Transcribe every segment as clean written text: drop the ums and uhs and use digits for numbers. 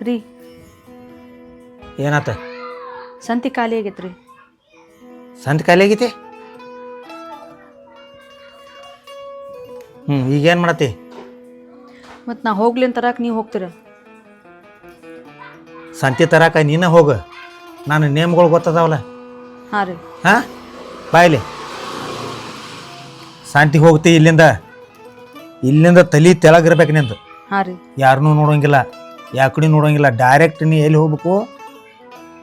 ರೀ ಏನಾತ? ಸಂತಿ ಖಾಲಿ ಆಗೈತ್ರಿ. ಸಂತ ಖಾಲಿ ಆಗೈತಿ? ಈಗೇನು ಮಾಡತ್ತಿ? ಮತ್ತು ನಾ ಹೋಗ್ಲಿ ಅಂತ ತರಕ್ಕೆ ನೀವು ಹೋಗ್ತೀರ? ಸಂತಿ ತರಾಕ ನೀನ ಹೋಗು, ನಾನು ನೇಮ್ಗಳು ಗೊತ್ತದಾವಲ್ಲ. ಹಾಂ ರೀ. ಹಾಂ ಬಾಯ್ಲಿ ಶಾಂತಿಗೆ ಹೋಗ್ತಿ. ಇಲ್ಲಿಂದ ತಲೆ ತೆಳಗಿರ್ಬೇಕು ನಿಂದು. ಹಾಂ ರೀ. ಯಾರನ್ನೂ ನೋಡೋಂಗಿಲ್ಲ, ಯಾಕಡೆ ನೋಡೋಂಗಿಲ್ಲ. ಡೈರೆಕ್ಟ್ ನೀ ಎಲ್ಲಿ ಹೋಗ್ಬೇಕು?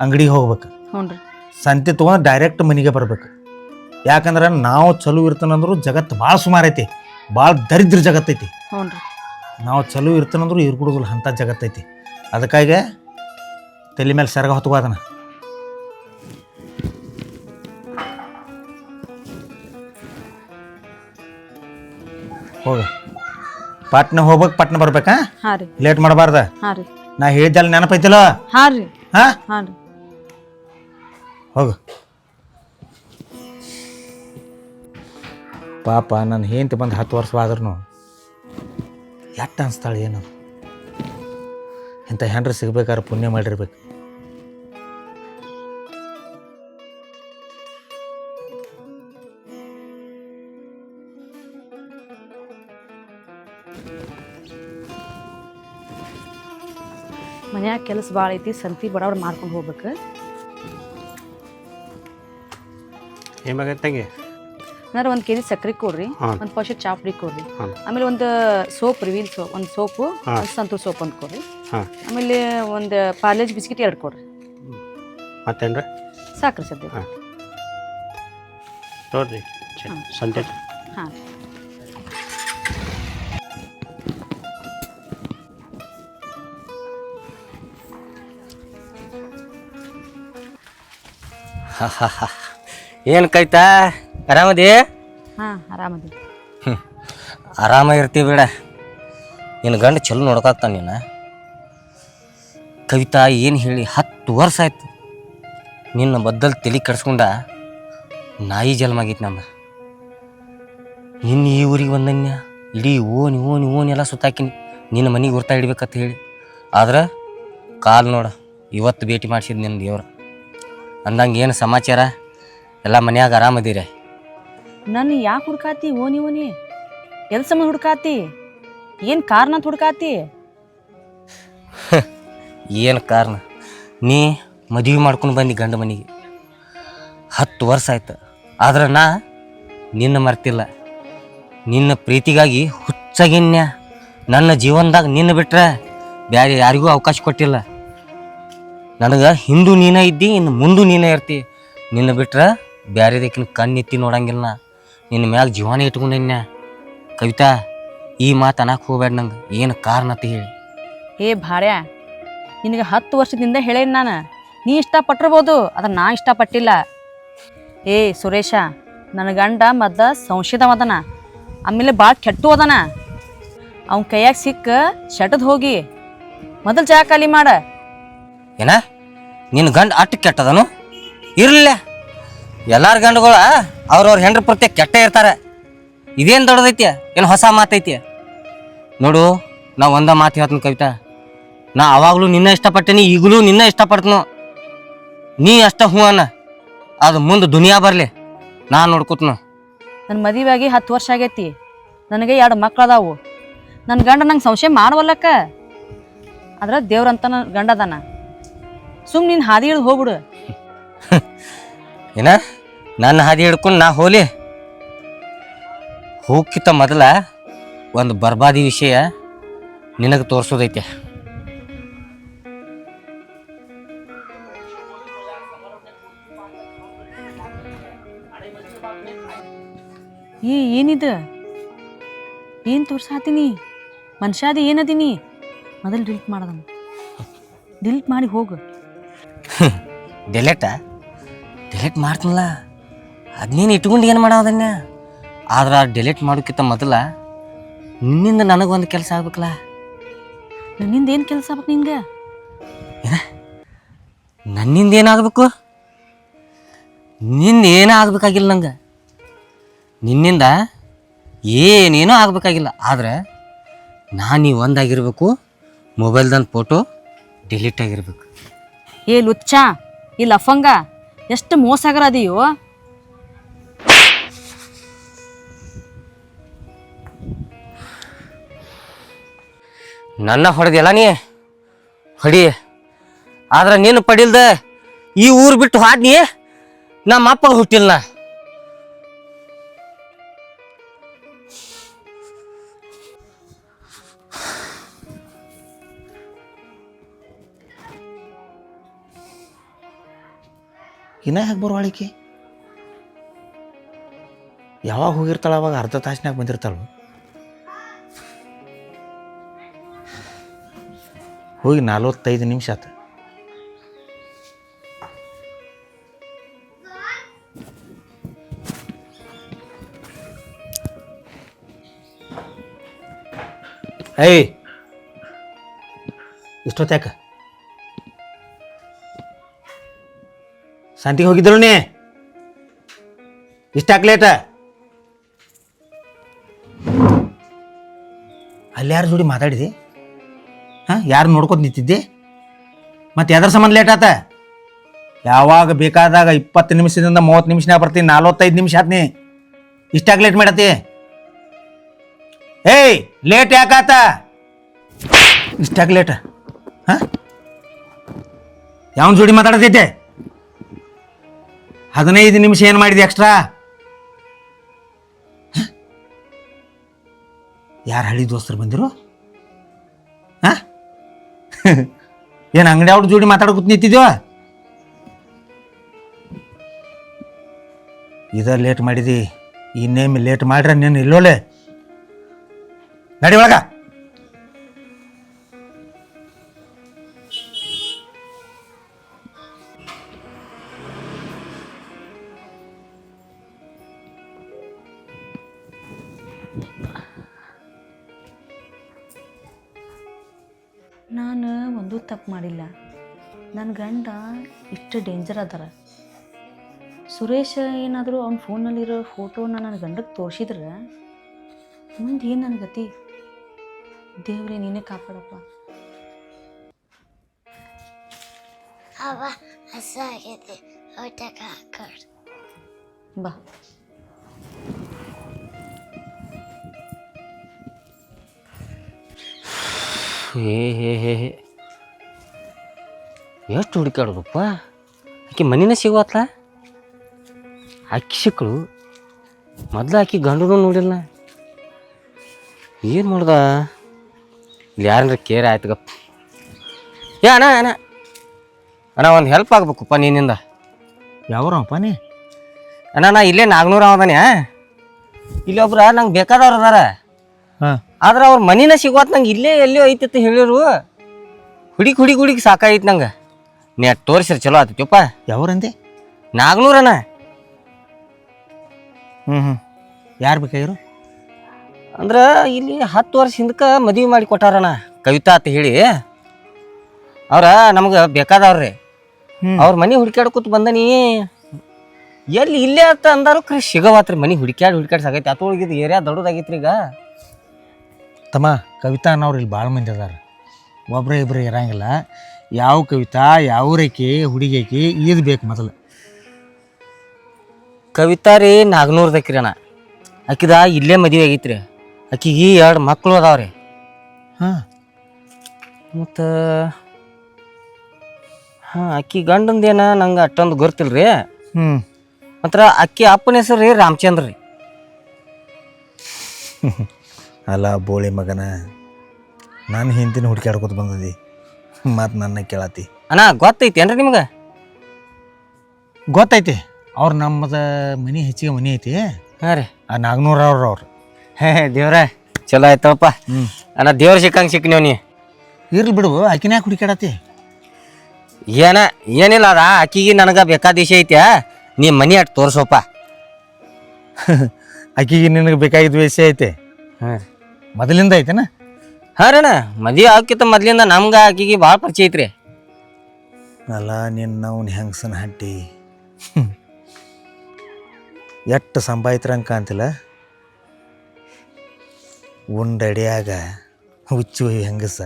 ಅಂಗಡಿಗೆ ಹೋಗ್ಬೇಕು. ಹ್ಞೂ ರೀ. ಸಂತಿ ತೊಗೊಂಡು ಡೈರೆಕ್ಟ್ ಮನೆಗೆ ಬರ್ಬೇಕು. ಯಾಕಂದ್ರೆ ನಾವು ಚಲೋ ಇರ್ತಾನಂದ್ರು ಜಗತ್ತು ಭಾಳ ಸುಮಾರು ಐತಿ, ಭಾಳ ದರಿದ್ರ ಜಗತ್ತೈತಿ. ಹ್ಞೂ ರೀ. ನಾವು ಚಲೋ ಇರ್ತಾನಂದ್ರು ಇರ್ಬಿಡುದಿಲ್ಲ, ಅಂಥ ಜಗತ್ತೈತಿ. ಅದಕ್ಕಾಗಿ ತಲೆ ಮೇಲೆ ಸೆರಗ ಹೊತ್ಕೋ ಅದನ್ನ. ಹೋಗ, ಪಟ್ನ ಹೋಗ್ಬೇಕು, ಪಟ್ನ ಬರ್ಬೇಕಾ? ಹಾಂ ರೀ. ಲೇಟ್ ಮಾಡಬಾರ್ದ. ಹಾಂ ರೀ. ನಾ ಹೇಳಿದ್ದಲ್ಲ ನೆನಪೈತಿಲ್ಲ? ಹಾಂ ರೀ. ಹಾಂ ಹಾಂ ರೀ. ಹೋಗು. ಪಾಪ ನನ್ನ ಹೆಂಡತಿ ಬಂದು 10 ವರ್ಷವಾದ್ರೂ ಎಟ್ಟು ಅನ್ಸ್ತಾಳೆ ಏನು. ಇಂಥ ಹೆಂಡ್ರು ಸಿಗ್ಬೇಕಾದ್ರೆ ಪುಣ್ಯ ಮಾಡಿರ್ಬೇಕು. ಮನ್ಯಾಗ ಕೆಲಸ ಭಾಳ ಐತಿ, ಸಂತಿ ಬಡಬಡ ಮಾಡ್ಕೊಂಡು ಹೋಗ್ಬೇಕು. ಏನಾಗತ್ತಂಗೆ? ಏನಾರು 1 kg ಸಕ್ಕರೆ ಕೊಡ್ರಿ, 1 ಪಾವ್ ಚಾ ಪುಡಿ ಕೊಡ್ರಿ, ಆಮೇಲೆ ಒಂದು ಸೋಪ್ ರೀ, ವೀಲ್ ಸೋಪ್, ಒಂದು ಸೋಪು, ಸಂತೂರ್ ಸೋಪ್ ಒಂದು ಕೊಡ್ರಿ, ಆಮೇಲೆ ಒಂದು ಪಾರ್ಲೇಜ್ ಬಿಸ್ಕಿಟ್ 2 ಕೊಡ್ರಿ. ಮತ್ತೇನ್ರಿ? ಸಾಕ್ರಿ ಸದ್ಯ. ನೋಡ್ರಿ ಸಂತೆ. ಹಾಂ. ಏನು ಕೈತಾ? ಆರಾಮದಿ? ಹಾಂ ಆರಾಮದಿ. ಆರಾಮ ಇರ್ತೀವಿ ಬಿಡ. ನಿನ್ನ ಗಂಡ ಚಲೋ ನೋಡ್ಕಾಗ್ತಾನೆ ನೀನು. ಕವಿತಾ ಏನು ಹೇಳಿ 10 ವರ್ಷ ಆಯ್ತು ನಿನ್ನ ಬದ್ದಲ್ ತಲೆ ಕೆಡ್ಸ್ಕೊಂಡ ನಾಯಿ ಜನ್ಮ ಆಗೈತಿ ನಮ್ದು. ನಿನ್ನ ಈ ಊರಿಗೆ ಬಂದನ್ಯ ಇಡೀ ಓಣಿ ಎಲ್ಲ ಸುತ್ತಾಕಿನಿ ನಿನ್ನ ಮನೆಗೆ ಗುರ್ತಾ ಹಿಡ್ಬೇಕಂತ ಹೇಳಿ. ಆದ್ರೆ ಕಾಲು ನೋಡ ಇವತ್ತು ಭೇಟಿ ಮಾಡಿಸಿದ್ ನಿನ್ನ ದೇವ್ರ. ಅಂದಂಗೆ ಏನು ಸಮಾಚಾರ? ಎಲ್ಲ ಮನ್ಯಾಗ ಆರಾಮದಿರ? ನನ್ನ ಯಾಕೆ ಹುಡ್ಕಾತಿ? ಓನಿ ಎಲ್ಲಿ ಸಂಬಂಧ ಹುಡ್ಕಾತಿ? ಏನು ಕಾರಣ ಅಂತ ಹುಡ್ಕಾತಿ? ಏನು ಕಾರಣ? ನೀ ಮದುವೆ ಮಾಡ್ಕೊಂಡು ಬಂದು ಗಂಡ ಮನೆಗೆ 10 ವರ್ಷ ಆಯ್ತು. ಆದ್ರೆ ನಾ ನಿನ್ನ ಮರ್ತಿಲ್ಲ. ನಿನ್ನ ಪ್ರೀತಿಗಾಗಿ ಹುಚ್ಚಾಗಿನ್ಯ. ನನ್ನ ಜೀವನದಾಗ ನಿನ್ನ ಬಿಟ್ರೆ ಬೇರೆ ಯಾರಿಗೂ ಅವಕಾಶ ಕೊಟ್ಟಿಲ್ಲ. ನನಗೆ ಹಿಂದೂ ನೀನೇ ಇದ್ದಿ, ಇನ್ನು ಮುಂದೂ ನೀನೇ ಇರ್ತಿ. ನಿನ್ನ ಬಿಟ್ರೆ ಬೇರೆದಕ್ಕಿನ ಕಣ್ಣೆತ್ತಿ ನೋಡಂಗಿಲ್ಲ. ನಿನ್ನ ಮ್ಯಾಗ ಜೀವನ ಇಟ್ಕೊಂಡೆನ್ಯ. ಕವಿತಾ, ಈ ಮಾತು ಅನ್ನಕ್ಕೆ ಹೋಗ್ಬೇಡ. ನಂಗೆ ಏನು ಕಾರಣ ಅಂತ ಹೇಳಿ. ಏ ಭಾರ್ಯ, ನಿನಗೆ 10 ವರ್ಷದಿಂದ ಹೇಳೇನಿ ನಾನು. ನೀ ಇಷ್ಟಪಟ್ಟಿರ್ಬೋದು, ಅದನ್ನು ನಾ ಇಷ್ಟಪಟ್ಟಿಲ್ಲ. ಏ ಸುರೇಶ, ನನ್ನ ಗಂಡ ಮದ್ದ ಸಂಶಯದವದನ, ಆಮೇಲೆ ಭಾಳ ಕೆಟ್ಟು ಅದನ. ಅವನ ಕೈಯಾಗ ಸಿಕ್ಕ ಶಟದ್ ಹೋಗಿ ಮೊದಲು ಜಾಗ ಖಾಲಿ ಮಾಡ. ಏನ ನಿನ್ನ ಗಂಡ ಅಟ್ಟು ಕೆಟ್ಟದನು? ಇರಲಿಲ್ಲ, ಎಲ್ಲಾರ ಗಂಡುಗಳ ಅವ್ರವ್ರ ಹೆಂಡ್ರ ಪ್ರತ್ಯೇಕ ಕೆಟ್ಟ ಇರ್ತಾರೆ. ಇದೇನು ದೊಡ್ಡದೈತಿ? ಏನು ಹೊಸ ಮಾತೈತಿ? ನೋಡು, ನಾ ಒಂದ ಮಾತು ಹೇಳ್ತೀನಿ ಕವಿತಾ. ನಾ ಅವಾಗಲೂ ನಿನ್ನ ಇಷ್ಟಪಟ್ಟೇನಿ, ಈಗಲೂ ನಿನ್ನ ಇಷ್ಟಪಡ್ತನು. ನೀ ಅಷ್ಟ ಹೂ ಅನ್ನ, ಅದು ಮುಂದೆ ದುನಿಯಾ ಬರಲಿ, ನಾನು ನೋಡ್ಕೊತನು. ನನ್ನ ಮದುವೆಯಾಗಿ 10 ವರ್ಷ ಆಗೈತಿ. ನನಗೆ 2 ಮಕ್ಳು ಅದಾವು. ನನ್ನ ಗಂಡ ನಂಗೆ ಸಂಶಯ ಮಾಡವಲ್ಲಕ್ಕ. ಆದ್ರೆ ದೇವ್ರಂತ ನನ್ನ ಗಂಡ ಅದಾನ. ಸುಮ್ಮನೆ ನೀನು ಹಾದಿ ಹಿಡಿದು ಹೋಗ್ಬಿಡು. ಏನ ನನ್ನ ಹಾದಿ ಹಿಡ್ಕೊಂಡು ನಾ ಹೋಲಿ? ಹೋಗ್ಕಿತ್ತ ಮೊದಲ ಒಂದು ಬರ್ಬಾದಿ ವಿಷಯ ನಿನಗೆ ತೋರಿಸೋದೈತೆ. ಏನಿದು? ಏನು ತೋರ್ಸಾತೀನಿ? ಮನುಷ್ಯಾದಿ ಏನದೀನಿ? ಮೊದಲು ಡಿಲೀಟ್ ಮಾಡೋದನ್ನು ಡಿಲೀಟ್ ಮಾಡಿ ಹೋಗು. ಡಿಲೀಟ್ ಮಾಡ್ತೀನಲ್ಲ, ಅದನ್ನೇನು ಇಟ್ಕೊಂಡು ಏನು ಮಾಡೋದನ್ನ. ಆದ್ರೆ ಡಿಲೀಟ್ ಮಾಡೋಕ್ಕಿಂತ ಮೊದಲ ನಿನ್ನಿಂದ ನನಗೊಂದು ಕೆಲಸ ಆಗ್ಬೇಕಲ್ಲ. ನನ್ನಿಂದ ಏನು ಕೆಲಸ ಆಗ್ಬೇಕು ನಿಂಗೆ? ಏನ ನನ್ನಿಂದ ಏನಾಗಬೇಕು? ನಿಂದ ಏನೂ ಆಗ್ಬೇಕಾಗಿಲ್ಲ ನಂಗೆ. ನಿನ್ನಿಂದ ಏನೇನೂ ಆಗ್ಬೇಕಾಗಿಲ್ಲ. ಆದ್ರೆ ನಾನು ನೀವು ಒಂದಾಗಿರ್ಬೇಕು. ಮೊಬೈಲ್ದಂದು ಫೋಟೋ ಡಿಲೀಟ್ ಆಗಿರ್ಬೇಕು. ಏ ಲುಚ್ಚ, ಈ ಲಫಂಗ ಎಷ್ಟು ಮೋಸಗರ ಅದೀಯೋ. ನನ್ನ ಹೊಡೆದಿಲ್ಲ ನೀ ಹೊಡಿ, ಆದ್ರೆ ನೀನು ಪಡಿಲ್ದ ಈ ಊರು ಬಿಟ್ಟು ಹಾದ್ನಿ. ನಮ್ಮ ಅಪ್ಪಗೆ ಹುಟ್ಟಿಲ್ಲ. ಇನ್ನ ಹೇಗೆ ಬರುವಾಳಿಕೆ? ಯಾವಾಗ ಹೋಗಿರ್ತಾಳ ಅವಾಗ ಅರ್ಧ ತಾಸಿನಾಗ ಬಂದಿರ್ತಾಳು. ಹೋಗಿ 45 ನಿಮಿಷ ಆತು. ಏಯ್, ಇಷ್ಟೊತ್ತಾಕ ಸಂತಿಗೆ ಹೋಗಿದ್ದಳು ನೀ? ಇಷ್ಟಾಕ್ ಲೇಟ? ಅಲ್ಲಿ ಯಾರ ಜೋಡಿ ಮಾತಾಡಿದಿ? ಹಾಂ, ಯಾರು ನೋಡ್ಕೊತ ನಿಂತಿದ್ದೆ? ಮತ್ತು ಯಾವ್ದ್ರ ಸಂಬಂಧ ಲೇಟ್ ಆತ? ಯಾವಾಗ ಬೇಕಾದಾಗ 20 ನಿಮಿಷದಿಂದ 30 ನಿಮಿಷನಾಗ ಬರ್ತೀನಿ. 45 ನಿಮಿಷ ಆತ್ನಿ. ಇಷ್ಟಾಕ್ ಲೇಟ್ ಮಾಡತ್ತಿ? ಏಯ್, ಲೇಟ್ ಯಾಕಾತ? ಇಷ್ಟಾಕ್ ಲೇಟ? ಹಾಂ, ಯಾವನ್ ಜೋಡಿ ಮಾತಾಡತೈತೆ? 15 ನಿಮಿಷ ಏನು ಮಾಡಿದೆ ಎಕ್ಸ್ಟ್ರಾ? ಯಾರು ಹಳಿ ದೋಸ್ತರು ಬಂದಿರು? ಹಾಂ, ಏನು ಅಂಗಡಿ ಅವ್ರ ಜೋಡಿ ಮಾತಾಡ್ಕೊತ ನಿಂತಿದ್ಯೋ? ಇದ ಲೇಟ್ ಮಾಡಿದಿ. ಇನ್ನೇಮಿ ಲೇಟ್ ಮಾಡ್ರೆ ನೀನು ಇಲ್ಲೋಲೆ ನಡಿ ಒಳಗ. ನಾನು ಒಂದೂ ತಪ್ಪು ಮಾಡಿಲ್ಲ. ನನ್ನ ಗಂಡ ಇಷ್ಟು ಡೇಂಜರ್ ಅದಾರ. ಸುರೇಶ ಏನಾದರೂ ಅವ್ನ ಫೋನಲ್ಲಿರೋ ಫೋಟೋನ ನನ್ನ ಗಂಡಕ್ಕೆ ತೋರಿಸಿದ್ರೆ ಮುಂದೆ ಏನು ನನ್ನ ಗತಿ? ದೇವ್ರೇ, ನೀನೇ ಕಾಪಾಡಪ್ಪ. ಅವ ಹಸಾಗಿದೆ, ಊಟಕ್ಕೆ ಹಾಕೋಡು. ಬಾ. ಹೇ ಎಷ್ಟು ಹುಡುಕಾಡೋದಪ್ಪ. ಆಕೆ ಮನಿನ ಸಿಗುವತ್ಲ. ಆಕಿ ಸಿಕ್ಕಳು ಮೊದ್ಲು. ಆಕಿ ಗಂಡನೂ ನೋಡಿಲ್ಲ. ಏನು ಮಾಡ್ದ? ಇಲ್ಲಿ ಯಾರನ್ನ ಕೇರ್ ಆಯ್ತು ಗಪ್ಪ. ಅಣ್ಣ ಅಣ್ಣ ಅಣ್ಣ, ಒಂದು ಹೆಲ್ಪ್ ಆಗ್ಬೇಕಪ್ಪ ನಿನ್ನಿಂದ. ಯಾವ್ರಪ್ಪ ನೀ? ಅಣ್ಣ, ನಾ ಇಲ್ಲೇ ನಾಗ್ನೂರ ಅವದಾನೆ. ಇಲ್ಲಿ ಒಬ್ರ ನಂಗೆ ಬೇಕಾದವ್ರು ಅದಾರ. ಹಾಂ, ಆದ್ರೆ ಅವ್ರ ಮನಿನ ಸಿಗೋತ್ ನಂಗೆ ಇಲ್ಲೇ ಎಲ್ಲೋ ಐತಿತ್ತ ಹೇಳಿರು. ಹುಡುಗಿ ಸಾಕಾಯ್ತು ನಂಗೆ. ನೀ ತೋರಿಸ್ರಿ ಚಲೋ ಆತೈತಿಯಪ್ಪ. ಯಾವ್ರಂದೆ? ನಾಗ್ನೂರಣ್ಣ. ಯಾರು ಬೇಕಾಗಿರು? ಅಂದ್ರೆ ಇಲ್ಲಿ 10 ವರ್ಷ ಹಿಂದಕ್ಕೆ ಮದುವೆ ಮಾಡಿ ಕೊಟ್ಟಾರಣ್ಣ, ಕವಿತಾ ಅಂತ ಹೇಳಿ. ಅವ್ರ ನಮ್ಗೆ ಬೇಕಾದವ್ರಿ. ಅವ್ರ ಮನೆ ಹುಡುಕ್ಯಾಡ್ಕೊತ ಬಂದನಿ. ಎಲ್ಲಿ ಇಲ್ಲೇ ಅಂತ ಅಂದಾರು ಕರೆ ಸಿಗವಾತ್ರಿ. ಮನೆ ಹುಡುಕ್ಯಾಡಿ ಸಾಕೈತಿ. ಅತೊಳಗಿದ್ದು ಏರಿಯಾ ದೊಡ್ಡದಾಗೈತ್ರಿ ಈಗ. ತಮ್ಮ, ಕವಿತಾ ಅನ್ನೋರು ಇಲ್ಲಿ ಭಾಳ ಮಂದಿ ಅದಾರ. ಒಬ್ಬರೇ ಇಬ್ಬರೇ ಇರಂಗಿಲ್ಲ. ಯಾವ ಕವಿತಾ, ಯಾವ ರೇಖೆ ಹುಡುಗಿಕಿ ಇದು ಬೇಕು ಮೊದಲು. ಕವಿತಾ ರೀ ನಾಗ್ನೂರ್ದಕ್ರಿ ಅಣ್ಣ. ಆಕಿದ ಇಲ್ಲೇ ಮದುವೆ ಆಗೈತ್ರಿ. ಆಕಿಗೆ 2 ಮಕ್ಕಳು ಅದಾವ್ರಿ. ಹಾಂ, ಮತ್ತು ಆಕಿ ಗಂಡಂದೇನ ನಂಗೆ ಅಷ್ಟೊಂದು ಗೊತ್ತಿಲ್ರಿ. ಮಾತ್ರ ಅಕ್ಕಿ ಅಪ್ಪನ ಹೆಸರು ರೀ ರಾಮಚಂದ್ರ ರೀ. ಅಲ್ಲ ಬೋಳಿ ಮಗನ, ನಾನು ಹಿಂದಿನ ಹುಡುಕ್ಯಾಡ್ಕೊತ ಬಂದದಿ, ಮತ್ತು ನನ್ನ ಕೇಳತಿ. ಅಣ್ಣ, ಗೊತ್ತೈತಿ ಏನ್ರಿ ನಿಮ್ಗೆ? ಗೊತ್ತೈತಿ. ಅವ್ರು ನಮ್ಮದು ಮನೆ ಹೆಚ್ಚಿಗೆ ಮನೆ ಐತಿ. ಹಾಂ ರೀ, ಆ ನಾಗ್ನೂರ ಅವ್ರು. ದೇವ್ರ ಚಲೋ ಆಯ್ತಪ್ಪ. ಅಣ್ಣ, ದೇವ್ರ ಸಿಕ್ಕಂಗೆ ಸಿಕ್ಕನೀವ್ ನೀ. ಇರ್ಲಿ ಬಿಡು, ಆಕಿನ ಯಾಕೆ ಹುಡುಕ್ಯಾಡತಿ? ಏನಿಲ್ಲ ಅದ ಆಕಿಗೆ ನನಗೆ ಬೇಕಾದ ವಿಷಯ ಐತೆ. ನೀ ಮನೆ ಅಟ್ ತೋರ್ಸೋಪ್ಪ. ಆಕಿಗೆ ನಿನಗೆ ಬೇಕಾಗಿದ್ದ ವಿಷಯ ಐತೆ? ಹಾಂ, ಮೊದಲಿಂದ ಐತೆನ? ಹಾಂ ರೀ ಅಣ್ಣ, ಮದುವೆ ಆಕಿತ್ತ ಮೊದ್ಲಿಂದ ನಮ್ಗೆ ಆಕಿಗೆ ಭಾಳ ಪರಿಚಯ ಐತ್ರಿ. ಅಲ್ಲ ನಿನ್ನ ಅವ್ನು ಹೆಂಗಸನ ಹಟ್ಟಿ ಎಷ್ಟು ಸಂಪಾಯ್ತ್ರಂಕ ಅಂತಿಲ್ಲ. ಉಂಡಡಿಯಾಗ ಹುಚ್ಚು ಹೆಂಗಸ.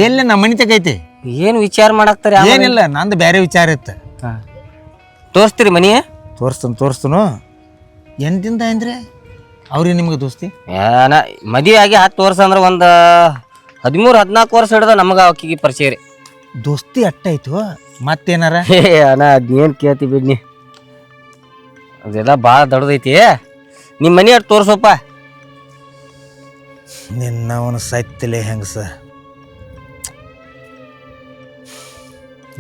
ಎಲ್ಲಿ ನಮ್ಮ ಮನೆ ತಗೈತಿ ಏನು ವಿಚಾರ ಮಾಡಾಕ್ತಾರೆ ಏನಿಲ್ಲ ನಂದು ಬೇರೆ ವಿಚಾರ ಇತ್ತು. ತೋರಿಸ್ತೀರಿ ಮನಿ? ತೋರಿಸ್ತನು ಎಂದಿಂದ ಅಂದ್ರೆ ಅವ್ರಿಗೆ ನಿಮ್ಗೆ ದೋಸ್ತಿ ಏನ ಮದುವೆ ಆಗಿ 10 ವರ್ಷ ಅಂದ್ರೆ ಒಂದು 13-14 ವರ್ಷ ಹಿಡ್ದ ನಮಗೆ ಆಕಿಗೆ ಪರಿಚಯ ರೀ. ದೋಸ್ತಿ ಅಟ್ಟಾಯ್ತು ಮತ್ತೇನಾರ? ಅಣ್ಣ ಅದೇನು ಕೇಳ್ತಿ ಬಿಡ್ನಿ, ಅದೆಲ್ಲ ಭಾಳ ದೊಡ್ಡದೈತಿ. ನಿಮ್ಮ ಮನೆ ಅಷ್ಟು ತೋರ್ಸಪ್ಪ. ನಿನ್ನವನು ಸೈತಲೆ ಹೆಂಗಸ.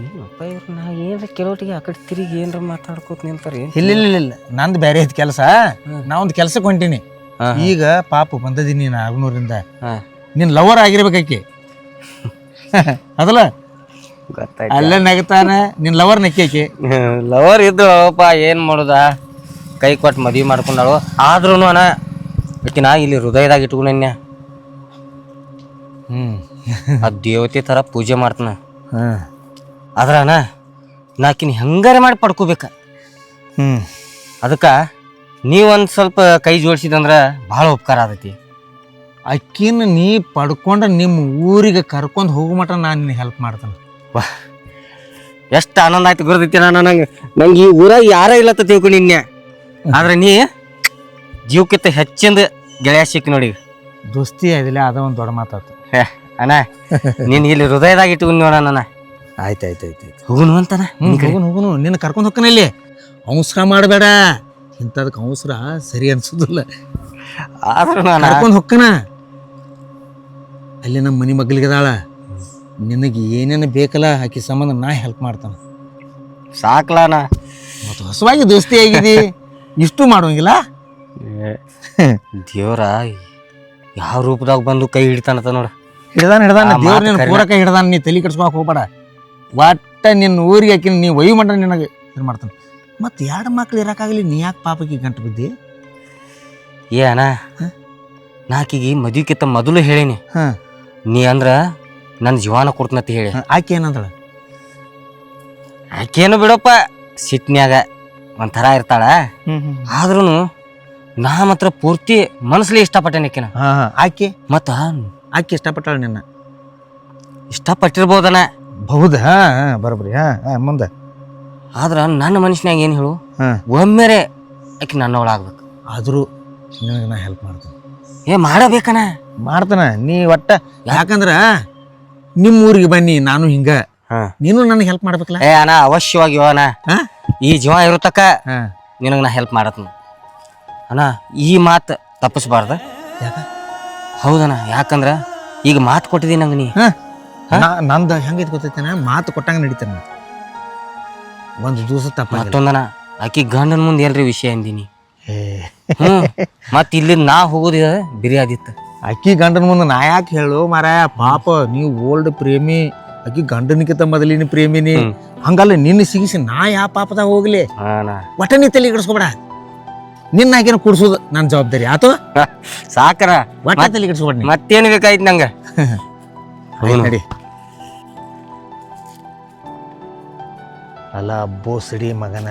ಏನಪ್ಪ ಇವ್ರು ನಾ ಏನ್ರ ಕೆಲವೊಟ್ಟಿಗೆ ಆ ಕಡೆ ತಿರುಗಿ ಏನ್ರ ಮಾತಾಡ್ಕೋತ ನಿಲ್ತಾರೆ. ಇಲ್ಲ ನಂದು ಬೇರೆ ಐತಿ ಕೆಲಸ. ನಾ ಒಂದು ಕೆಲ್ಸಕ್ಕೆ ಹೊಂಟೀನಿ ಈಗ. ಪಾಪ ಬಂದದೀನಿ ನೀನು ಆಗನೂರಿಂದ. ನಿನ್ ಲವರ್ ಆಗಿರ್ಬೇಕಾಕಿ ಅದಲ್ಲ? ಗೊತ್ತಾಯ್ತು. ಅಲ್ಲೇ ನಗತಾನ ನಿನ್ ಲವರ್ ನಕ್ಕಿ. ಲವರ್ ಇದ್ದು ಅಪ್ಪ ಏನು ಮಾಡುದ, ಕೈ ಕೊಟ್ಟು ಮದುವೆ ಮಾಡ್ಕೊಂಡಾಳು. ಆದ್ರೂ ಅಣ್ಣ ಆಕಿ ನಾ ಇಲ್ಲಿ ಹೃದಯದಾಗ ಇಟ್ಕೊಂಡ ಆ ದೇವತೆ ಥರ ಪೂಜೆ ಮಾಡ್ತಾನ. ಆದ್ರ ಅಣ್ಣ ನಾಕಿನ ಹೆಂಗಾರೆ ಮಾಡಿ ಪಡ್ಕೋಬೇಕ. ಅದಕ್ಕೆ ನೀವೊಂದು ಸ್ವಲ್ಪ ಕೈ ಜೋಡಿಸಿದಂದ್ರೆ ಭಾಳ ಉಪಕಾರ ಆದೈತಿ. ಅಕ್ಕಿನ ನೀ ಪಡ್ಕೊಂಡ್ರೆ ನಿಮ್ಮ ಊರಿಗೆ ಕರ್ಕೊಂಡು ಹೋಗೋ ಮಟ ನಾನು ನಿನಗೆ ಹೆಲ್ಪ್ ಮಾಡ್ತಾನೆ. ವಾ, ಎಷ್ಟು ಆನಂದ ಆಯ್ತು ಗುರುದೈತಿ. ನಂಗೆ ಈ ಊರಾಗ ಯಾರ ಇಲ್ಲತ್ತ ತಿಳ್ಕೊಂಡಿನ್ಯ. ಆದ್ರೆ ನೀ ಜೀವಕ್ಕಿಂತ ಹೆಚ್ಚಿಂದ ಗೆಳೆಯ ಸಿಕ್ಕಿ ನೋಡಿ. ದೋಸ್ತಿ ಅದಿಲ್ಲ, ಅದ ಒಂದು ದೊಡ್ಡ ಮಾತಾಯ್ತು. ಅಣ್ಣ ನೀನು ಇಲ್ಲಿ ಹೃದಯದಾಗ ಇಟ್ಕೊಂಡು ನೋಡಣ್ಣ. ಆಯ್ತು ಹೋಗುನು ಅಂತಾನ. ಹೋಗುನು ನಿನ್ನ ಕರ್ಕೊಂಡು ಹೋಗ್ತಾನೆ. ಇಲ್ಲಿ ಅವಸರ ಮಾಡಬೇಡ, ಇಂಥದಕ್ಕೆ ಅವಸರ ಸರಿ ಅನ್ಸೋದಿಲ್ಲ. ಆದ್ರೂ ಕರ್ಕೊಂಡು ಹೋಗ್ತಾನ. ಅಲ್ಲಿ ನಮ್ಮ ಮನೆ ಮಗ್ಲಿಗದಾಳ, ನಿನಗೆ ಏನೇನು ಬೇಕಲ್ಲ ಆಕಿ ಸಂಬಂಧ ನಾ ಹೆಲ್ಪ್ ಮಾಡ್ತಾನ. ಸಾಕ್ಲಾನ ಮತ್ತು ಹೊಸವಾಗಿ ದೋಸ್ತಿ ಆಗಿದಿ, ಇಷ್ಟು ಮಾಡೋಂಗಿಲ್ಲ. ದೇವ್ರ ಯಾವ ರೂಪದಾಗ ಬಂದು ಕೈ ಹಿಡಿತಾನತ ನೋಡ. ಹಿಡ್ದಾನ ದೇವ್ರ ನಿನ್ನ ಪೂರ ಕೈ ಹಿಡ್ದಾನ. ನೀ ತಲೆ ಕೆಡ್ಸ್ಕೊಳಕ್ ಹೋಗ್ಬೇಡ. ಒಟ್ಟ ನಿನ್ನ ಊರಿಗೆ ಹಾಕಿ ನೀ ಒಯ್ಯು ಮಾಡ್ರ ನಿನಗೆ ಇದು ಮಾಡ್ತಾನೆ. ಮತ್ತು 2 ಮಕ್ಳು ಇರೋಕ್ಕಾಗಲಿ, ನೀ ಯಾಕೆ ಪಾಪಕ್ಕೆ ಗಂಟು ಬಿದ್ದಿ? ಏ ಅಣ್ಣ, ನಾಕಿಗೆ ಮದುವೆಕ್ಕಿಂತ ಮೊದಲು ಹೇಳೀನಿ, ನೀ ಅಂದ್ರ ನನ್ನ ಜೀವನ ಕೊಡ್ತನಂತ ಹೇಳಿ. ಆಕೆ ಏನಂದಳ? ಆಕೇನು ಬಿಡಪ್ಪ, ಸಿಟ್ನ್ಯಾಗ ಒಂಥರ ಇರ್ತಾಳ. ಆದ್ರೂ ನಾ ಮಾತ್ರ ಪೂರ್ತಿ ಮನಸ್ಸಲ್ಲಿ ಇಷ್ಟಪಟ್ಟೇನೆ ಆಕಿನ. ಆಕೆ ಮತ್ತ ಆಕೆ ಇಷ್ಟಪಟ್ಟಾಳ ನಿನ್ನ? ಇಷ್ಟಪಟ್ಟಿರ್ಬೋದನ. ಹೌದಾ? ಬರೋಬ್ರಿ. ಮುಂದೆ ಆದ್ರ ನನ್ನ ಮನುಷ್ಯನಾಗ ಏನು ಹೇಳು, ಒಮ್ಮೆರೆ ಆಕಿ ನನ್ನವಳಾಗ್ಬೇಕು. ಆದರೂ ನಿನಗೆ ನಾ ಹೆಲ್ಪ್ ಮಾಡ್ತೇನೆ. ಮಾಡಬೇಕನ? ಮಾಡ್ತಾನ ನೀ ಒಟ್ಟ. ಯಾಕಂದ್ರ ನಿಮ್ಮ ಊರಿಗೆ ಬನ್ನಿ, ನಾನು ಹಿಂಗ, ನೀನು ನನಗೆ ಹೆಲ್ಪ್ ಮಾಡ್ಬೇಕಲ್ಲ. ಅಣ್ಣ ಅವಶ್ಯವಾಗಿ ಅಣ್ಣ, ಈ ಜೀವ ಇರುತ್ತಕ್ಕ ನಿನಗೆ ನಾ ಹೆಲ್ಪ್ ಮಾಡತ್ನ ಅಣ್ಣ. ಈ ಮಾತು ತಪ್ಪಿಸ್ಬಾರ್ದ. ಹೌದಣ್ಣ, ಯಾಕಂದ್ರ ಈಗ ಮಾತು ಕೊಟ್ಟಿದ್ದೀನಿ ನಂಗೆ. ನೀ ನಂದು ಹೆಂಗೈತಿ ಗೊತ್ತೈತೇನ, ಮಾತು ಕೊಟ್ಟಂಗ ನಡೀತಾನ. ಒಂದು ದಿವಸ ತಪ್ಪ. ಮತ್ತೊಂದನ ಆಕಿ ಗಂಡನ ಮುಂದೆ ಎಲ್ರಿ ವಿಷಯ ಅಂದಿನಿ. ಮತ್ ಇಲ್ಲಿ ನಾ ಹೋಗೋದ ಬಿರಿಯಾದಿತ್ತ. ಅಕ್ಕಿ ಗಂಡನ ಮುಂದೆ ನಾ ಯಾಕೆ ಹೇಳು ಮಾರಾಯ? ಪಾಪ ನೀವು ಓಲ್ಡ್ ಪ್ರೇಮಿ, ಅಕ್ಕಿ ಗಂಡನಿಗಿಂತ ಮೊದಲಿನ ಪ್ರೇಮಿನಿ. ಹಂಗಲ್ಲ, ನಿನ್ನ ಸಿಗಿಸಿ ನಾ ಯಾವ ಪಾಪದಾಗ ಹೋಗ್ಲಿ? ಒಟ್ಟ ನೀ ತಲೆ ಕೆಡಿಸ್ಕೊಬೇಡ. ನಿನ್ನ ಆಕಿನ ಕುಡ್ಸೋದು ನನ್ನ ಜವಾಬ್ದಾರಿ ಆತು. ಸಾಕರ ಒಟ್ಟ ತಲೆ ಕೆಡಿಸ್ಕೊಬೇಡ. ಮತ್ತೇನು ಬೇಕಾಯ್ತು ನಂಗೆ? ನಡಿ. ಅಲ್ಲ ಅಬ್ಬೋ ಸಿಡಿ ಮಗನ,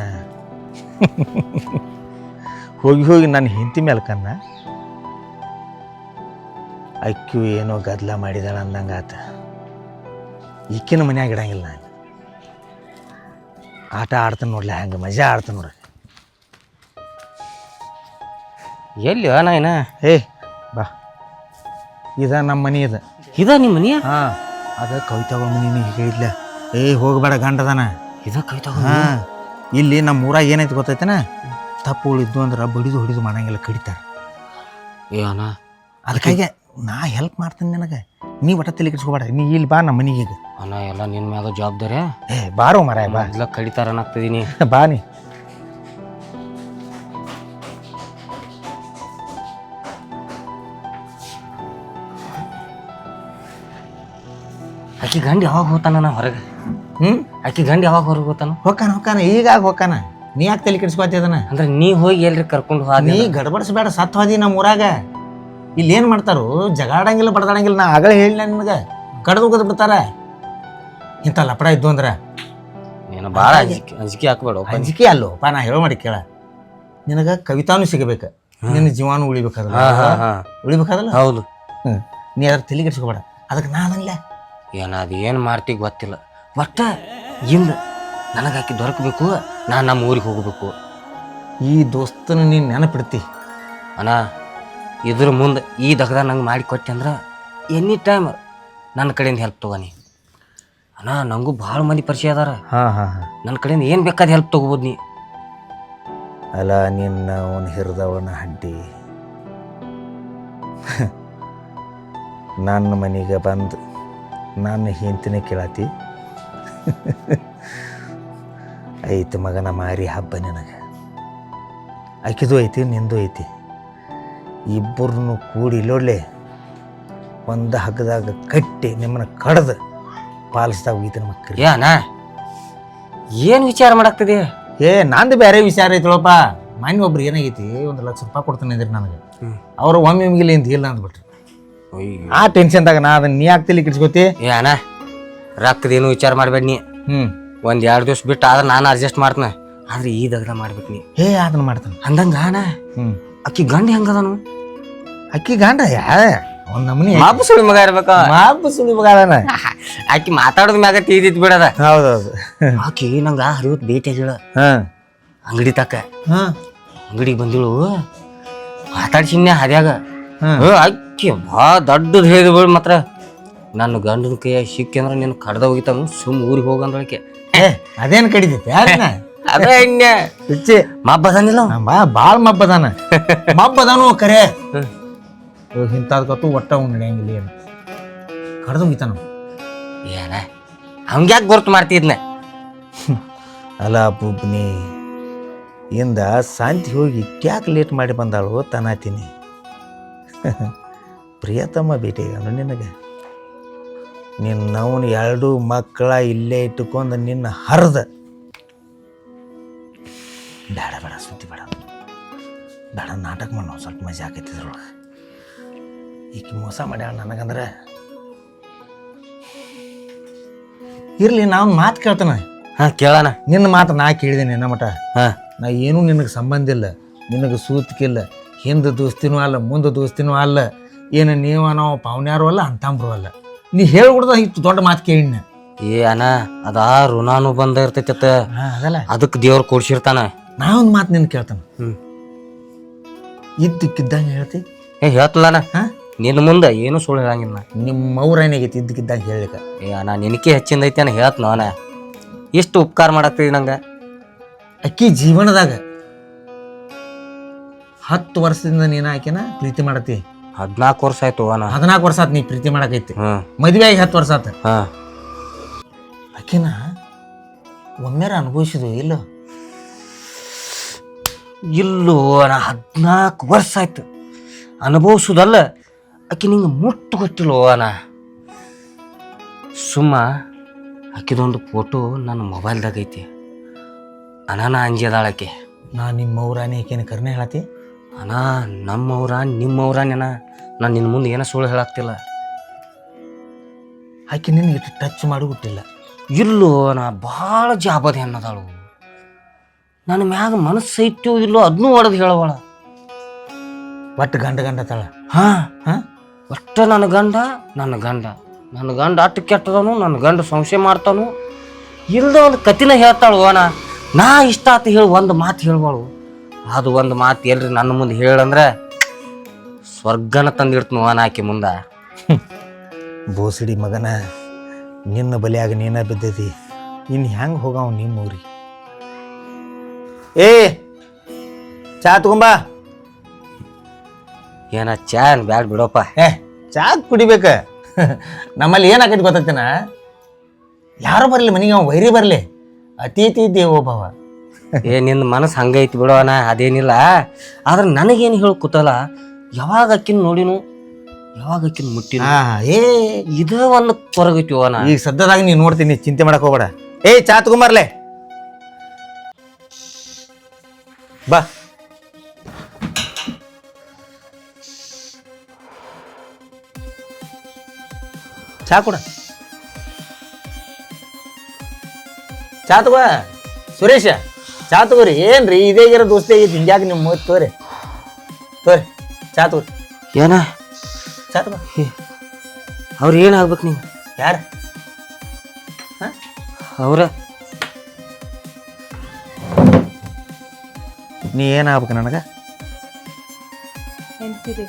ಹೋಗಿ ನನ್ನ ಹೆಂಡತಿ ಮೇಲೆ ಕನ್ನ ಅಕ್ಕಿ ಏನೋ ಗದ್ದಲ ಮಾಡಿದಾಳ ಅಂದಂಗ ಆತ. ಈಕಿನ ಮನ್ಯಾಗ ಇಡಂಗಿಲ್ಲ. ನಾನು ಆಟ ಆಡ್ತಾನೆ ನೋಡ್ಲ, ಹಂಗೆ ಮಜಾ ಆಡ್ತಾನೆ ನೋಡ್ರಿ. ಎಲ್ಲಿ ನಾಯಿನ? ಬಾ, ಇದ ನಮ್ಮ ಮನೆ. ಇದ ನಿಮ್ಮ ಮನಿ? ಅದ ಕವಿತಾಗಳ ಮನಿ. ಹೇಳಿದ್ಲ ಹೋಗಬೇಡ ಗಂಡದಾನ. ಇದ ಕವಿತಾ? ಇಲ್ಲಿ ನಮ್ಮ ಊರಾಗ ಏನೈತಿ ಗೊತ್ತೈತನ, ತಪ್ಪುಗಳು ಇದ್ದು ಅಂದ್ರೆ ಬಡಿದು ಹೊಡಿದು ಮಾಡಂಗಿಲ್ಲ, ಕಡಿತಾರ. ಅಣ್ಣ ಅದಕ್ಕಾಗಿ ನಾ ಹೆಲ್ಪ್ ಮಾಡ್ತೇನೆ ನಿನಗೆ. ನೀ ಒಟ್ಟ ತಲೆ ಕೆಡಿಸ್ಕೋಬೇಡ. ನೀ ಇಲ್ಲಿ ಬಾ ನಮ್ಮ ಮನೆಗೆ. ಅಣ್ಣ ಎಲ್ಲ ನಿನ್ನ ಮ್ಯಾಗ ಜವಾಬ್ದಾರಿ. ಬಾರೋ ಮಾರಾಯ, ಬಾ. ಇಲ್ಲ ಕಡಿತಾರ ಅನ್ನಕ್ತಿದೀನಿ. ಬಾ ನೀ. ಆಕಿ ಗಂಡ ಯಾವಾಗ ಹೋಗ್ತಾನ ಹೊರಗೆ? ಆಕಿ ಗಂಡ ಯಾವಾಗ ಹೊರಗೆ ಹೋಗ್ತಾನ? ಹೊಕ್ಕಾನ ಈಗ ಹೊಕ್ಕಾನ. ನೀ ಯಾಕೆ ತಲೆ ಕೆಡಿಸ್ಕೊತಿದನ? ಅಂದ್ರೆ ನೀ ಹೋಗಿ ಎಲ್ರಿ ಕರ್ಕೊಂಡು ಹೋದ? ನೀ ಗಡ್ಬಡಿಸ್ಬೇಡ. ಸತ್ತು ಹೋದಿ ನಮ್ಮ ಊರಾಗ. ಇಲ್ಲಿ ಏನು ಮಾಡ್ತಾರು, ಜಗಾಡಂಗಿಲ್ಲ ಬಡ್ದಾಡಂಗಿಲ್ಲ. ನಾ ಆಗಲೇ ಹೇಳಿಲ್ಲ ನಿನಗೆ, ಕಡ್ದು ಬಿಡ್ತಾರ. ಇಂಥ ಲಪಡ ಇದ್ದು ಅಂದ್ರೆ ಏನು ಭಾಳ ಅಂಜಿಕೆ ಹಾಕ್ಬೇಡ. ಅಂಜಿಕೆ ಅಲ್ಲೋಪ್ಪ, ನಾ ಹೇಳೋ ಮಾಡಿ ಕೇಳ. ನಿನಗೆ ಕವಿತಾನು ಸಿಗಬೇಕು, ನಿನ್ನ ಜೀವಾನು ಉಳಿಬೇಕಾದಲ್ಲ. ಉಳಿಬೇಕಾದಲ್ಲ? ಹೌದು. ನೀ ಅದ್ರ ತಲೆ ಕೆಡಿಸ್ಕೋಬೇಡ. ಅದಕ್ಕೆ ನಾ ಅದನ್ಲ ಏನ ಅದು ಏನು ಮಾಡ್ತಿ ಗೊತ್ತಿಲ್ಲ. ಒಟ್ಟ ಇಂದ ನನಗೆ ಆಕಿ ದೊರಕಬೇಕು, ನಾನು ನಮ್ಮ ಊರಿಗೆ ಹೋಗಬೇಕು. ಈ ದೋಸ್ತನ ನೀನು ನೆನಪಿಡ್ತಿ ಅಣ್ಣ. ಇದ್ರ ಮುಂದೆ ಈ ದಗದ ನಂಗೆ ಮಾಡಿ ಕೊಟ್ಟೆ ಅಂದ್ರೆ ಎನಿ ಟೈಮ್ ನನ್ನ ಕಡೆಯಿಂದ ಹೆಲ್ಪ್ ತೊಗೊನಿ ಅಣ್ಣ. ನನಗೂ ಭಾಳ ಮಂದಿ ಪರಿಚಯ ಅದಾರ. ಹಾಂ ಹಾಂ ಹಾಂ. ನನ್ನ ಕಡೆಯಿಂದ ಏನು ಬೇಕಾದ ಹೆಲ್ಪ್ ತೊಗೋಬೋದು ನೀ. ಅಲ್ಲ ನಿನ್ನ ಅವನು ಹಿರಿದವನ ಹಡ್ಡಿ ನನ್ನ ಮನೆಗೆ ಬಂದು ನನ್ನ ಹೆಂಡತಿನೇ ಕೇಳತಿ. ಐತಿ ಮಗನ ಮಾರಿ ಹಬ್ಬ ನಿನಗೆ. ಆಕಿದು ಐತಿ ನಿಂದು ಐತಿ. ಇಬ್ಬರನ್ನು ಕೂಡಿ ಇಲ್ಲೊಳ್ಳೆ ಒಂದು ಹಗ್ಗದಾಗ ಕಟ್ಟಿ ನಿಮ್ಮನ್ನ ಕಡ್ದು ಪಾಲಿಸ್ದಾಗ ಹೋಗಿತ್ತು ನಮ್ಮ ಮಕ್ಕಳು. ಏ ಅಣ್ಣ, ಏನು ವಿಚಾರ ಮಾಡಾಕ್ತಿದೆ? ನಂದು ಬೇರೆ ವಿಚಾರ ಐತಳಪ್ಪ. ಮನೆ ಒಬ್ರು ಏನಾಗೈತಿ, 1,00,000 ರೂಪಾಯಿ ಕೊಡ್ತಾನೆ ಇದ್ರಿ ನನಗೆ. ಅವ್ರು ಒಮ್ಮೆ ಮುಗಿಲಿ ಅಂತ ಇಲ್ಲ ಅಂದ್ಬಿಟ್ರಿ. ಆ ಟೆನ್ಷನ್ದಾಗ ನಾ ಅದನ್ನ ನೀ ಆಗ್ತಿಲ್ಲ ಕಿಡ್ಸ್ಕೊತಿ. ಏ ಅಣ್ಣ, ರೊಕ್ಕದೇನು ವಿಚಾರ ಮಾಡ್ಬೇಡ ನೀ. 1-2 ದಿವಸ ಬಿಟ್ಟು ಆದ್ರೆ ನಾನು ಅಡ್ಜಸ್ಟ್ ಮಾಡ್ತಾನೆ. ಆದ್ರೆ ಈ ದಗದ ಮಾಡ್ಬೇಕು ನೀ. ಅದನ್ನ ಮಾಡ್ತಾನೆ ಅಂದಂಗ ಅಣ್ಣ, ಅಕ್ಕಿ ಗಂಡ ಹೆಂಗದನು? ಅಕ್ಕಿ ಗಂಡ ಒಂದ್ ನಮನಿ ಮಾಪು ಸುಳಿ ಮಗ ಇರ್ಬೇಕ. ಮಾಪು ಸುಳಿ ಮಗ ಅದಾನ. ಆಕಿ ಮಾತಾಡೋದ್ ಮ್ಯಾಗ ತೀದಿತ್ ಬಿಡದ. ಹೌದೌದು. ಆಕಿ ನಂಗ ಹರಿವತ್ ಭೇಟಿ ಆಗಿಳ ಹಾಂ ಅಂಗಡಿ ತಕ್ಕ. ಹಾಂ ಅಂಗಡಿಗೆ ಬಂದಿಳು, ಮಾತಾಡ್ಸಿನ್ಯ ಹರ್ಯಾಗ. ಅಕ್ಕಿ ಭಾಳ ದೊಡ್ಡದು ಹೇಳಿದ ಬಿಡು. ಮಾತ್ರ ನನ್ನ ಗಂಡನ ಕೈಯ ಸಿಕ್ಕಿ ಅಂದ್ರೆ ನೀನು ಕಡ್ದ ಹೋಗಿತಾನು, ಸುಮ್ ಊರಿಗೆ ಹೋಗಂದ್ರಕ್ಕೆ. ಅದೇನು ಕಡಿತೈತಿ ಅದೇ ಇನ್ಯ ಹುಚ್ಚಿ ಮಬ್ಬದನಿಲ್ಲ ಭಾಳ ಮಬ್ಬದಾನ. ಮಬ್ಬದಾನು ಕರೆ ಇಂಥದ್ಕತ್ತು ಒಟ್ಟ ಅವ್ನು ನಡೆಯಂಗಿಲ್ಲ. ಏನು ಕಡ್ದು ಹೋಗಿತಾನ ಏನ ಹಂಗ್ಯಾಕೆ ಗುರ್ತು ಮಾಡ್ತಿದ್ನ? ಅಲ್ಲ ಬುಬ್ನಿ ಇಂದ ಶಾಂತಿ ಹೋಗಿ ಕ್ಯಾಕ್ ಲೇಟ್ ಮಾಡಿ ಬಂದಾಳು ತನಾತೀನಿ. ಪ್ರಿಯತಮ್ಮ ಭೇಟಿಯಾಗನು ನಿನಗೆ. ನಿನ್ನವನು 2 ಮಕ್ಕಳ ಇಲ್ಲೇ ಇಟ್ಟುಕೊಂಡು ನಿನ್ನ ಹರಿದ. ಬೇಡ ಬೇಡ ಸುದ್ದಿ ಬೇಡ ಬೇಡ, ನಾಟಕ ಮಾಡೋ ಸ್ವಲ್ಪ ಮಜಾ ಆಕೈತಿ ಇದ್ರೊಳಗೆ. ಈಕೆ ಮೋಸ ಮಾಡ್ಯಾಳ ನನಗಂದ್ರೆ. ಇರ್ಲಿ, ನಾವು ಮಾತು ಕೇಳ್ತಾನ. ಹಾ ಕೇಳಣ. ನಿನ್ನ ಮಾತು ನಾ ಕೇಳಿದೇನೆ ಎನ್ನ ಮಟ. ಹಾ, ನಾ ಏನೂ ನಿನಗೆ ಸಂಬಂಧ ಇಲ್ಲ, ನಿನಗೆ ಸೂತ್ಕಿಲ್ಲ. ಹಿಂದೆ ದೋಸ್ತಿನೂ ಅಲ್ಲ, ಮುಂದೆ ದೋಸ್ತಿನೂ ಅಲ್ಲ. ಏನು ನೀವು ನಾವು ಪಾವನ್ಯಾರು ಅಲ್ಲ, ಅಂತಂಬ್ರು ಅಲ್ಲ. ನೀ ಹೇಳ್ಬಿಡ್ದ ಇತ್ತು ದೊಡ್ಡ ಮಾತು ಕೇಳಿನ. ಏ ಅಣ್ಣ, ಅದ ಋಣಾನು ಬಂದ ಇರ್ತೈತ. ಅದಲ್ಲ ಅದಕ್ಕೆ ದೇವ್ರು ಕೊಡ್ಸಿರ್ತಾನ. ನಾ ಒಂದು ಮಾತು ನಿನ್ನ ಕೇಳ್ತಾನ. ಇದ್ದಕ್ಕಿದ್ದಂಗೆ ಹೇಳ್ತಿ. ಹೇಳ್ತಲ್ಲಣ್ಣ, ಹಾ ನಿನ್ನ ಮುಂದೆ ಏನು ಸುಳ್ಳು ಹೇಳಂಗಿಲ್ಲ. ನಿಮ್ಮ ಅವ್ರೇನಾಗೈತಿ ಇದ್ದಕ್ಕಿದ್ದಂಗೆ ಹೇಳಿಕ. ಏ ಅಣ್ಣ, ನಿನಕ್ಕೆ ಹೆಚ್ಚಿಂದ ಐತಿ ಅಣ್ಣ, ಹೇಳ್ತ ಅಣ್ಣ. ಎಷ್ಟು ಉಪಕಾರ ಮಾಡಾಕ್ತಿದಿ ನಂಗೆ. ಅಕ್ಕಿ ಜೀವನದಾಗ 10 ವರ್ಷದಿಂದ ನೀನು ಆಕಿನ ಪ್ರೀತಿ ಮಾಡತಿ. 14 ವರ್ಷ ಆಯ್ತು ಅಣ್ಣ. 14 ವರ್ಷ ಆತ್ ನೀ ಪ್ರೀತಿ ಮಾಡಕೈತಿ. ಮದ್ವೆ ಆಗಿ 10 ವರ್ಷ ಆತ. ಹಾ, ಆಕಿನ ಒಮ್ಮೆರ ಅನುಭವಿಸಿದ್ವು ಇಲ್ಲೋ? ಇಲ್ಲೋ ಅಣ್ಣ, 14 ವರ್ಷ ಆಯ್ತು ಅನುಭವಿಸುದಲ್ಲ. ಆಕಿ ನಿಂಗೆ ಮುಟ್ಟು ಗೊತ್ತಿಲ್ಲೋ ಅಣ್ಣ. ಸುಮ್ಮ ಆಕಿದೊಂದು ಫೋಟೋ ನನ್ನ ಮೊಬೈಲ್ದಾಗ ಐತಿ ಅಣ್ಣ. ನಾ ಅಂಜದಾಳಕ್ಕೆ. ನಾ ನಿಮ್ಮವ್ರಾನಿ ಆಕಿನ ಕರ್ನೆ ಹೇಳತಿ. ಅಣ್ಣ, ನಮ್ಮವ್ರ ನಿಮ್ಮವ್ರಾನೇನ. ನಾನು ನಿನ್ನ ಮುಂದೆ ಏನೋ ಸುಳ್ಳು ಹೇಳಾಕ್ತಿಲ್ಲ. ಆಕಿ ನಿನ್ಗೆ ಇಟ್ಟು ಟಚ್ ಮಾಡಿ ಬಿಟ್ಟಿಲ್ಲ. ಇಲ್ಲೋ ನಾ ಭಾಳ ಜಾಬದ ಹೆಣ್ಣದಾಳು. ನನ್ನ ಮ್ಯಾಗ ಮನಸ್ಸು ಐತೋ ಇಲ್ಲೋ ಅದನ್ನೂ ಒಡೆದು ಹೇಳವಳ. ಒಟ್ಟು ಗಂಡ ತಾಳ. ಹಾ ಹಾ, ಒಟ್ಟು ನನ್ನ ಗಂಡ ಅಟ್ಟು ಕೆಟ್ಟದನು. ನನ್ನ ಗಂಡ ಸಂಶಯ ಮಾಡ್ತಾನು. ಇಲ್ದ ಒಂದು ಕತಿನ ಹೇಳ್ತಾಳು ಅಣ್ಣ. ನಾ ಇಷ್ಟ ಆತ ಹೇಳಿ ಒಂದು ಮಾತು ಹೇಳ್ಬಾಳು. ಅದು ಒಂದು ಮಾತು ಎಲ್ರಿ ನನ್ನ ಮುಂದೆ ಹೇಳಂದ್ರೆ ಸ್ವರ್ಗನ ತಂದಿಡ್ತನು ಅಣ್ಣ ಆಕೆ ಮುಂದೆ. ಬೋಸಡಿ ಮಗನ, ನಿನ್ನ ಬಲಿಯಾಗ ನೀನ ಬಿದ್ದದಿ. ಇನ್ನು ಹೆಂಗೆ ಹೋಗವ ನಿಮ್ಮ ಊರಿ? ಏ ಚಾ ತಗೊಂಬಾ. ಏನ ಚಾನ್ ಬ್ಯಾಡ ಬಿಡಪ್ಪ. ಚಾ ಕುಡಿಬೇಕ. ನಮ್ಮಲ್ಲಿ ಏನಾಕೈತಿ ಗೊತ್ತೈತೇನ, ಯಾರು ಬರಲಿ ಮನೆಗೆ ಅವ ವೈರಿ ಬರಲಿ, ಅತಿಥಿ ದೇವೋಭವ. ಏ ನಿನ್ನ ಮನಸ್ಸು ಹಂಗೈತಿ ಬಿಡೋಣ, ಅದೇನಿಲ್ಲ. ಆದ್ರೆ ನನಗೇನು ಹೇಳಿ ಕೂತಲ್ಲ, ಯಾವಾಗ ಅಕ್ಕಿನ ನೋಡಿನು, ಯಾವಾಗ ಅಕ್ಕಿನ ಮುಟ್ಟಿನ, ಇದ ಒಂದು ಕೊರಗೈತಿ ಅಣ್ಣ. ಈಗ ಸದ್ಯದಾಗ ನೀನು ನೋಡ್ತೀನಿ, ಚಿಂತೆ ಮಾಡಕ್ ಹೋಗ್ಬೇಡ. ಏ ಚಾ ತಗೊಂಬರ್ಲೆ ಬಾ. ಚಾ ಕೊಡ. ಚಾ ತಗೋ ಸುರೇಶ, ಚಾ ತಗೋರಿ. ಏನ್ರಿ ಇದೇಗಿರೋ ದೋಸ್ತಿ ಆಗೈತಿ, ಹಿಂಗ್ಯಾಕ ನಿಮ್ಮ ಮೂವತ್ತು ತೋರಿ ಚಾ ತಗೋರಿ. ಏನ ಚಾ ತಗೋ. ಅವ್ರು ಏನಾಗ್ಬೇಕು ನೀವು? ಯಾರು ಅವ್ರ ನೀ ಏನಾಗ್ಬೇಕು ನನಗೆ? ಹೆಂಡ್ತಿರಿ.